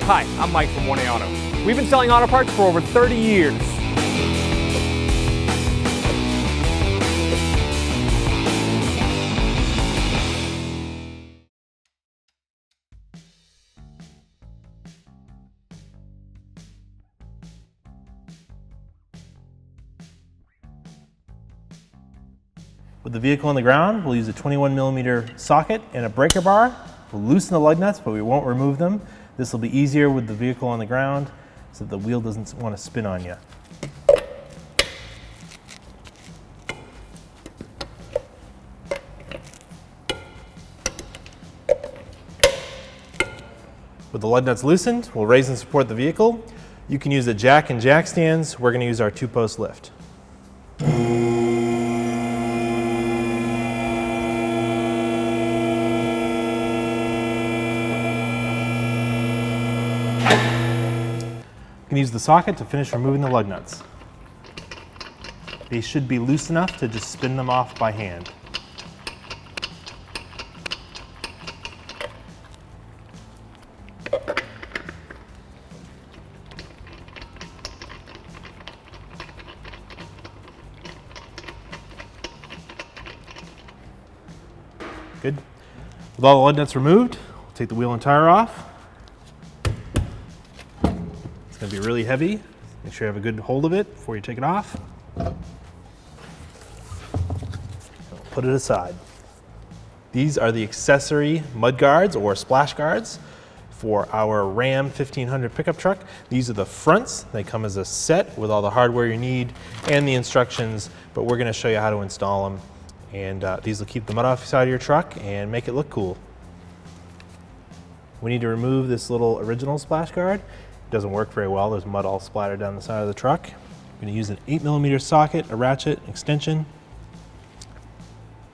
Hi, I'm Mike from 1A Auto. We've been selling auto parts for over 30 years. With the vehicle on the ground, we'll use a 21mm socket and a breaker bar. We'll loosen the lug nuts, but we won't remove them. This will be easier with the vehicle on the ground so that the wheel doesn't want to spin on you. With the lug nuts loosened, we'll raise and support the vehicle. You can use a jack and jack stands. We're going to use our 2-post lift. You can use the socket to finish removing the lug nuts. They should be loose enough to just spin them off by hand. Good. With all the lug nuts removed, we'll take the wheel and tire off. It's going to be really heavy. Make sure you have a good hold of it before you take it off. Put it aside. These are the accessory mud guards or splash guards for our Ram 1500 pickup truck. These are the fronts. They come as a set with all the hardware you need and the instructions, but we're going to show you how to install them. And these will keep the mud off the side of your truck and make it look cool. We need to remove this little original splash guard. It doesn't work very well. There's mud all splattered down the side of the truck. I'm going to use an 8mm socket, a ratchet, extension.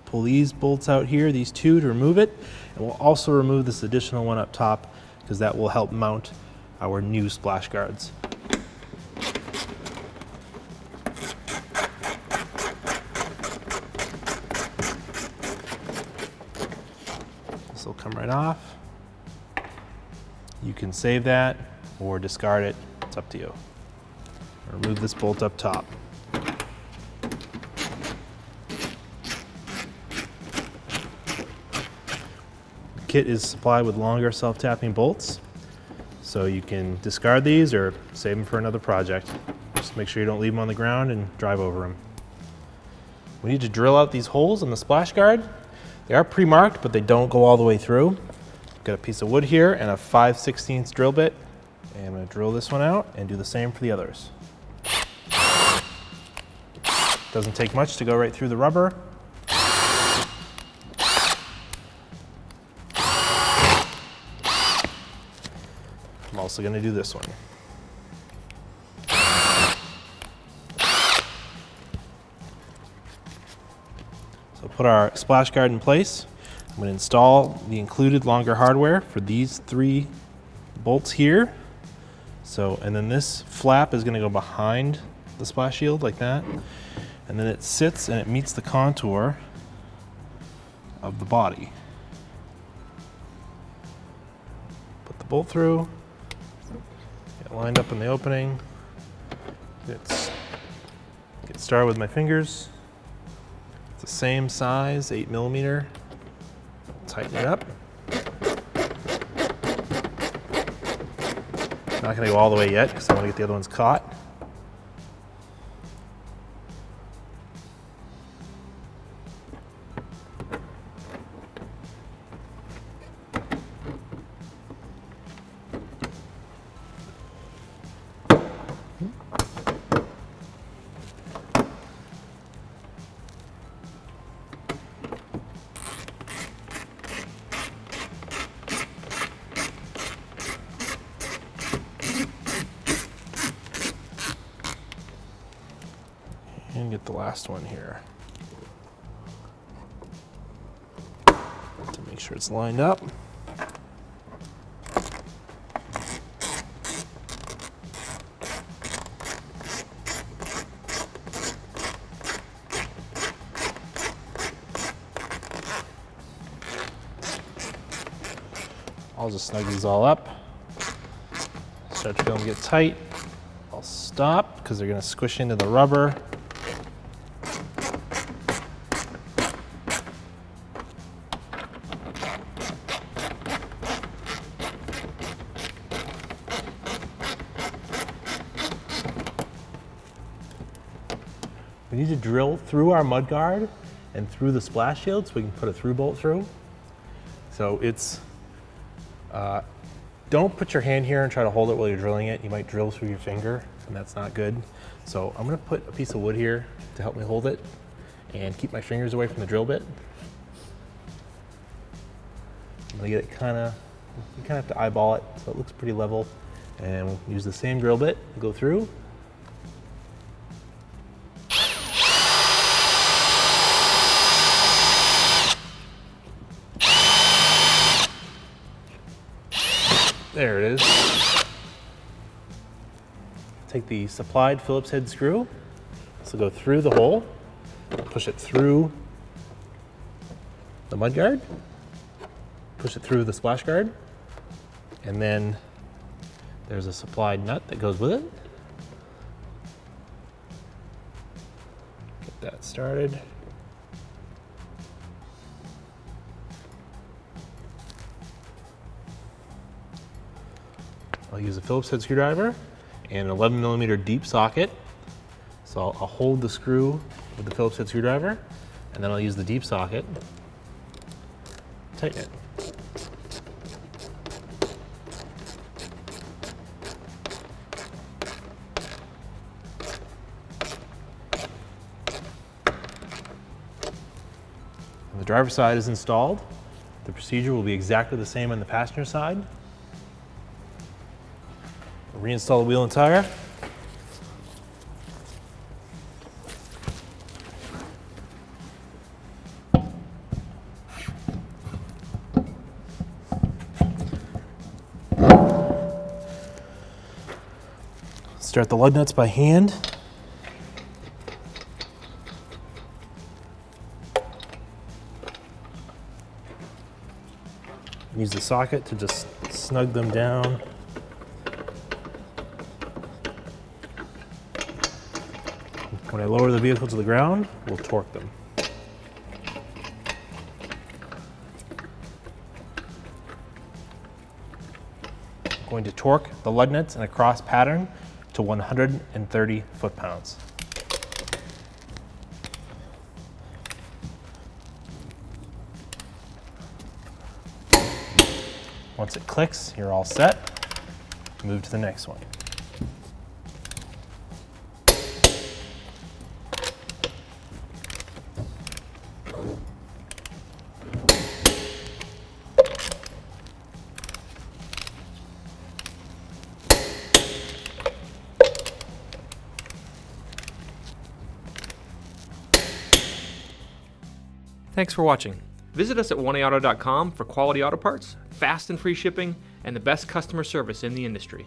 Pull these bolts out here, these two, to remove it. And we'll also remove this additional one up top because that will help mount our new splash guards. This will come right off. You can save that or discard it, it's up to you. Remove this bolt up top. The kit is supplied with longer self-tapping bolts, so you can discard these or save them for another project. Just make sure you don't leave them on the ground and drive over them. We need to drill out these holes in the splash guard. They are pre-marked, but they don't go all the way through. Got a piece of wood here and a 5/16 drill bit. And I'm going to drill this one out and do the same for the others. Doesn't take much to go right through the rubber. I'm also going to do this one. So put our splash guard in place. I'm going to install the included longer hardware for these 3 bolts here. So, and then this flap is going to go behind the splash shield like that. And then it sits and it meets the contour of the body. Put the bolt through, get lined up in the opening, get started with my fingers. It's the same size, 8mm. Tighten it up. Not going to go all the way yet because I want to get the other ones caught. And get the last one here to make sure it's lined up. I'll just snug these all up. start to feel them get tight, I'll stop because they're going to squish into the rubber. We need to drill through our mud guard and through the splash shield so we can put a through bolt through. So it's, don't put your hand here and try to hold it while you're drilling it. You might drill through your finger and that's not good. So I'm gonna put a piece of wood here to help me hold it and keep my fingers away from the drill bit. I'm gonna get it you kinda have to eyeball it so it looks pretty level. And we'll use the same drill bit to go through. There it is. Take the supplied Phillips head screw. This will go through the hole, push it through the mud guard, push it through the splash guard, and then there's a supplied nut that goes with it. Get that started. I'll use a Phillips head screwdriver and an 11mm deep socket. So I'll hold the screw with the Phillips head screwdriver, and then I'll use the deep socket, tighten it. When the driver's side is installed, the procedure will be exactly the same on the passenger side. Reinstall the wheel and tire. Start the lug nuts by hand. Use the socket to just snug them down. When I lower the vehicle to the ground, we'll torque them. I'm going to torque the lug nuts in a cross pattern to 130 foot-pounds. Once it clicks, you're all set. Move to the next one. Thanks for watching. Visit us at 1aauto.com for quality auto parts, fast and free shipping, and the best customer service in the industry.